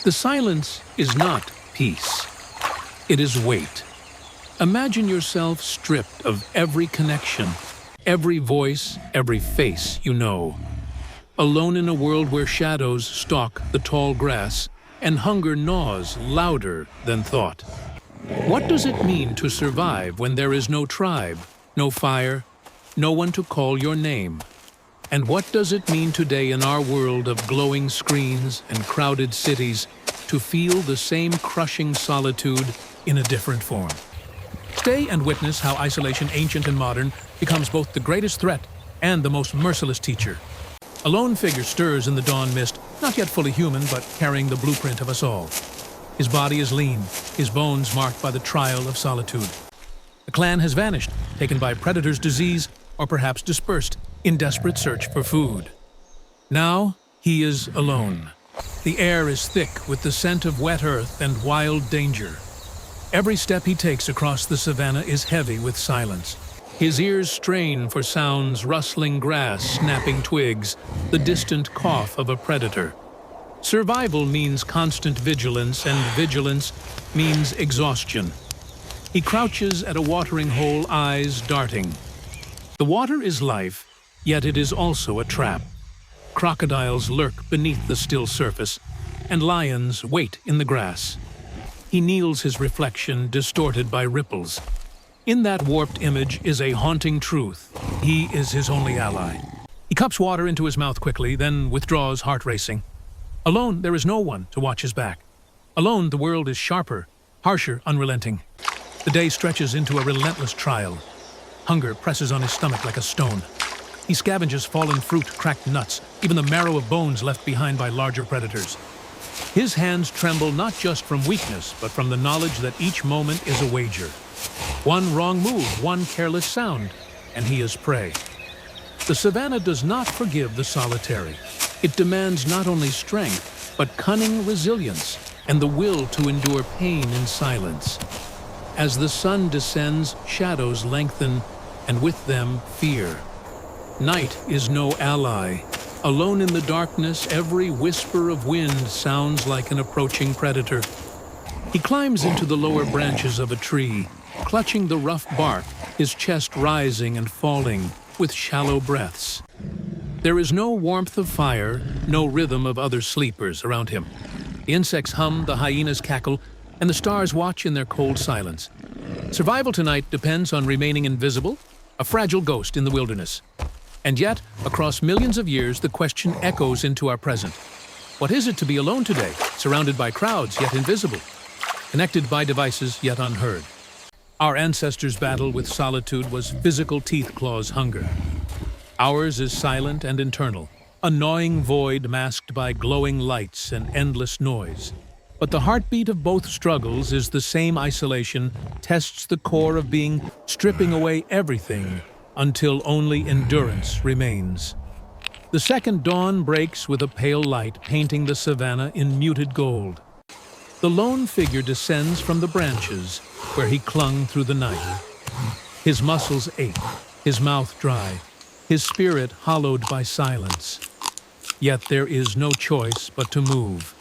The silence is not peace. It is weight. Imagine yourself stripped of every connection, every voice, every face you know. Alone in a world where shadows stalk the tall grass and hunger gnaws louder than thought. What does it mean to survive when there is no tribe, no fire, no one to call your name? And what does it mean today in our world of glowing screens and crowded cities to feel the same crushing solitude in a different form? Stay and witness how isolation, ancient and modern, becomes both the greatest threat and the most merciless teacher. A lone figure stirs in the dawn mist, not yet fully human, but carrying the blueprint of us all. His body is lean, his bones marked by the trial of solitude. The clan has vanished, taken by predator's disease, or perhaps dispersed in desperate search for food. Now he is alone. The air is thick with the scent of wet earth and wild danger. Every step he takes across the savannah is heavy with silence. His ears strain for sounds, rustling grass, snapping twigs, the distant cough of a predator. Survival means constant vigilance, and vigilance means exhaustion. He crouches at a watering hole, eyes darting. The water is life, yet it is also a trap. Crocodiles lurk beneath the still surface, and lions wait in the grass. He kneels, his reflection distorted by ripples. In that warped image is a haunting truth. He is his only ally. He cups water into his mouth quickly, then withdraws, heart racing. Alone, there is no one to watch his back. Alone, the world is sharper, harsher, unrelenting. The day stretches into a relentless trial. Hunger presses on his stomach like a stone. He scavenges fallen fruit, cracked nuts, even the marrow of bones left behind by larger predators. His hands tremble not just from weakness, but from the knowledge that each moment is a wager. One wrong move, one careless sound, and he is prey. The savannah does not forgive the solitary. It demands not only strength, but cunning resilience and the will to endure pain in silence. As the sun descends, shadows lengthen, and with them, fear. Night is no ally. Alone in the darkness, every whisper of wind sounds like an approaching predator. He climbs into the lower branches of a tree, clutching the rough bark, his chest rising and falling with shallow breaths. There is no warmth of fire, no rhythm of other sleepers around him. The insects hum, the hyenas cackle, and the stars watch in their cold silence. Survival tonight depends on remaining invisible, a fragile ghost in the wilderness. And yet, across millions of years, the question echoes into our present. What is it to be alone today, surrounded by crowds yet invisible, connected by devices yet unheard? Our ancestors' battle with solitude was physical teeth claws hunger. Ours is silent and internal, a gnawing void masked by glowing lights and endless noise. But the heartbeat of both struggles is the same isolation, tests the core of being, stripping away everything until only endurance remains. The second dawn breaks with a pale light painting the savannah in muted gold. The lone figure descends from the branches where he clung through the night. His muscles ache, his mouth dry, his spirit hollowed by silence. Yet there is no choice but to move.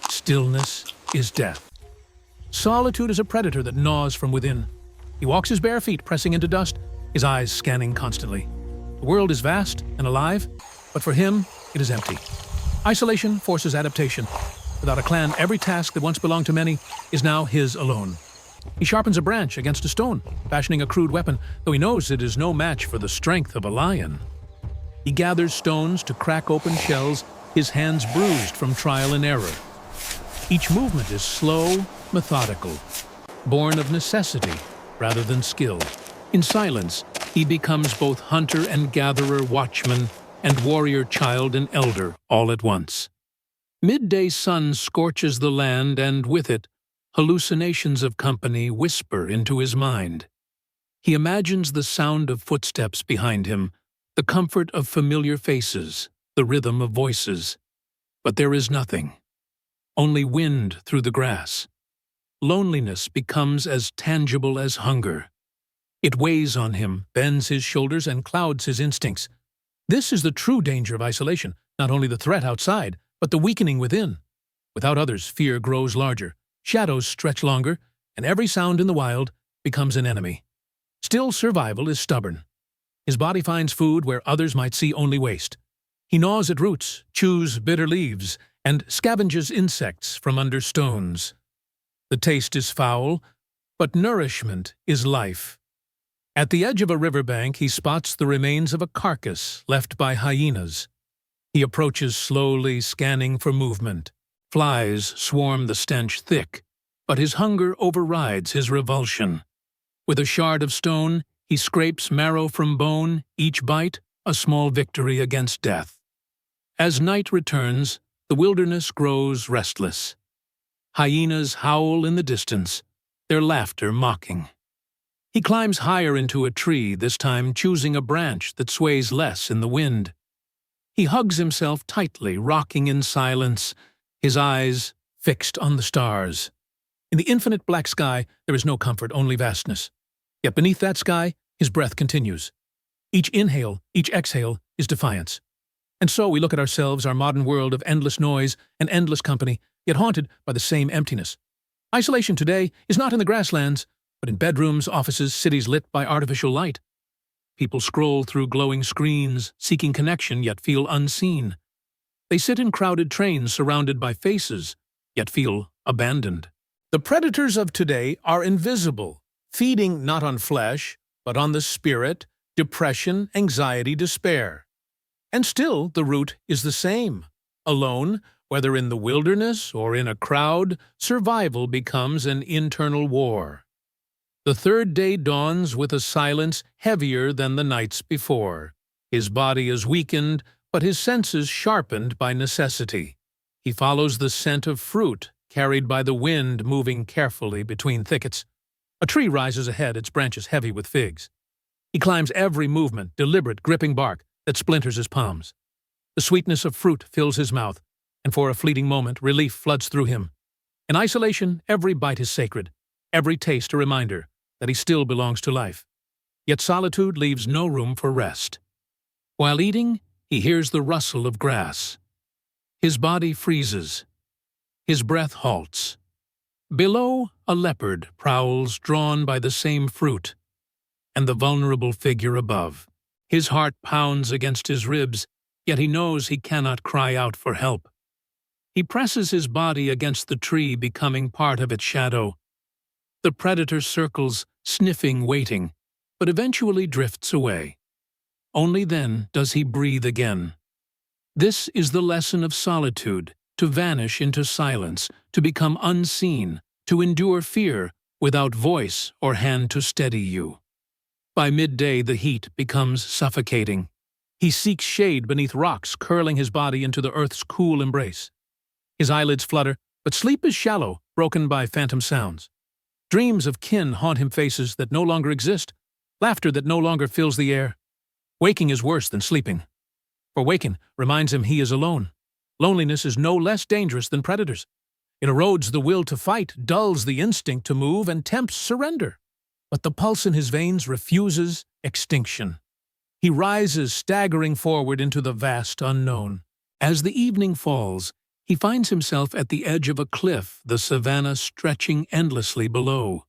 Stillness is death. Solitude is a predator that gnaws from within. He walks his bare feet, pressing into dust, his eyes scanning constantly. The world is vast and alive, but for him, it is empty. Isolation forces adaptation. Without a clan, every task that once belonged to many is now his alone. He sharpens a branch against a stone, fashioning a crude weapon, though he knows it is no match for the strength of a lion. He gathers stones to crack open shells, his hands bruised from trial and error. Each movement is slow, methodical, born of necessity rather than skill. In silence, he becomes both hunter and gatherer, watchman, and warrior, child and elder, all at once. Midday sun scorches the land, and with it, hallucinations of company whisper into his mind. He imagines the sound of footsteps behind him, the comfort of familiar faces, the rhythm of voices. But there is nothing. Only wind through the grass. Loneliness becomes as tangible as hunger. It weighs on him, bends his shoulders, and clouds his instincts. This is the true danger of isolation, not only the threat outside, but the weakening within. Without others, fear grows larger, shadows stretch longer, and every sound in the wild becomes an enemy. Still, survival is stubborn. His body finds food where others might see only waste. He gnaws at roots, chews bitter leaves, and scavenges insects from under stones. The taste is foul, but nourishment is life. At the edge of a riverbank, he spots the remains of a carcass left by hyenas. He approaches slowly, scanning for movement. Flies swarm the stench thick, but his hunger overrides his revulsion. With a shard of stone, he scrapes marrow from bone, each bite a small victory against death. As night returns, the wilderness grows restless. Hyenas howl in the distance, their laughter mocking. He climbs higher into a tree, this time choosing a branch that sways less in the wind. He hugs himself tightly, rocking in silence, his eyes fixed on the stars. In the infinite black sky, there is no comfort, only vastness. Yet beneath that sky, his breath continues. Each inhale, each exhale is defiance. And so we look at ourselves, our modern world of endless noise and endless company, yet haunted by the same emptiness. Isolation today is not in the grasslands, but in bedrooms, offices, cities lit by artificial light. People scroll through glowing screens, seeking connection, yet feel unseen. They sit in crowded trains surrounded by faces, yet feel abandoned. The predators of today are invisible, feeding not on flesh, but on the spirit, depression, anxiety, despair. And still, the root is the same. Alone, whether in the wilderness or in a crowd, survival becomes an internal war. The third day dawns with a silence heavier than the nights before. His body is weakened, but his senses sharpened by necessity. He follows the scent of fruit, carried by the wind moving carefully between thickets. A tree rises ahead, its branches heavy with figs. He climbs every movement, deliberate, gripping bark that splinters his palms. The sweetness of fruit fills his mouth, and for a fleeting moment, relief floods through him. In isolation, every bite is sacred, every taste a reminder that he still belongs to life. Yet solitude leaves no room for rest. While eating, he hears the rustle of grass. His body freezes. His breath halts. Below, a leopard prowls, drawn by the same fruit, and the vulnerable figure above. His heart pounds against his ribs, yet he knows he cannot cry out for help. He presses his body against the tree, becoming part of its shadow. The predator circles, sniffing, waiting, but eventually drifts away. Only then does he breathe again. This is the lesson of solitude, to vanish into silence, to become unseen, to endure fear without voice or hand to steady you. By midday, the heat becomes suffocating. He seeks shade beneath rocks, curling his body into the earth's cool embrace. His eyelids flutter, but sleep is shallow, broken by phantom sounds. Dreams of kin haunt him, faces that no longer exist, laughter that no longer fills the air. Waking is worse than sleeping, for waking reminds him he is alone. Loneliness is no less dangerous than predators. It erodes the will to fight, dulls the instinct to move, and tempts surrender. But the pulse in his veins refuses extinction. He rises, staggering forward into the vast unknown. As the evening falls, he finds himself at the edge of a cliff, the savanna stretching endlessly below.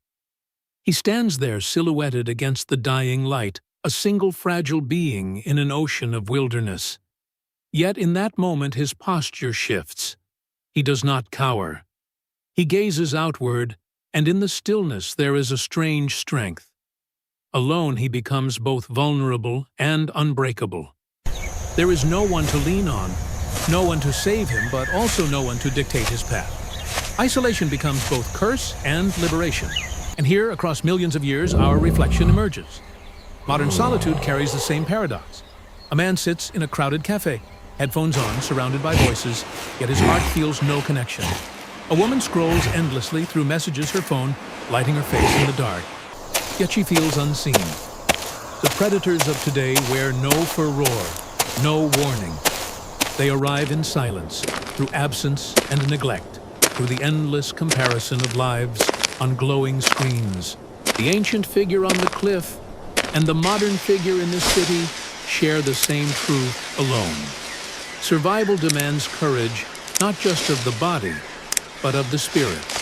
He stands there silhouetted against the dying light, a single fragile being in an ocean of wilderness. Yet in that moment his posture shifts. He does not cower. He gazes outward, and in the stillness there is a strange strength. Alone he becomes both vulnerable and unbreakable. There is no one to lean on, no one to save him, but also no one to dictate his path. Isolation becomes both curse and liberation. And here, across millions of years, our reflection emerges. Modern solitude carries the same paradox. A man sits in a crowded cafe, headphones on, surrounded by voices, yet his heart feels no connection. A woman scrolls endlessly through messages, her phone lighting her face in the dark, yet she feels unseen. The predators of today wear no furore, no warning. They arrive in silence, through absence and neglect, through the endless comparison of lives on glowing screens. The ancient figure on the cliff and the modern figure in the city share the same truth alone. Survival demands courage, not just of the body, but of the spirit.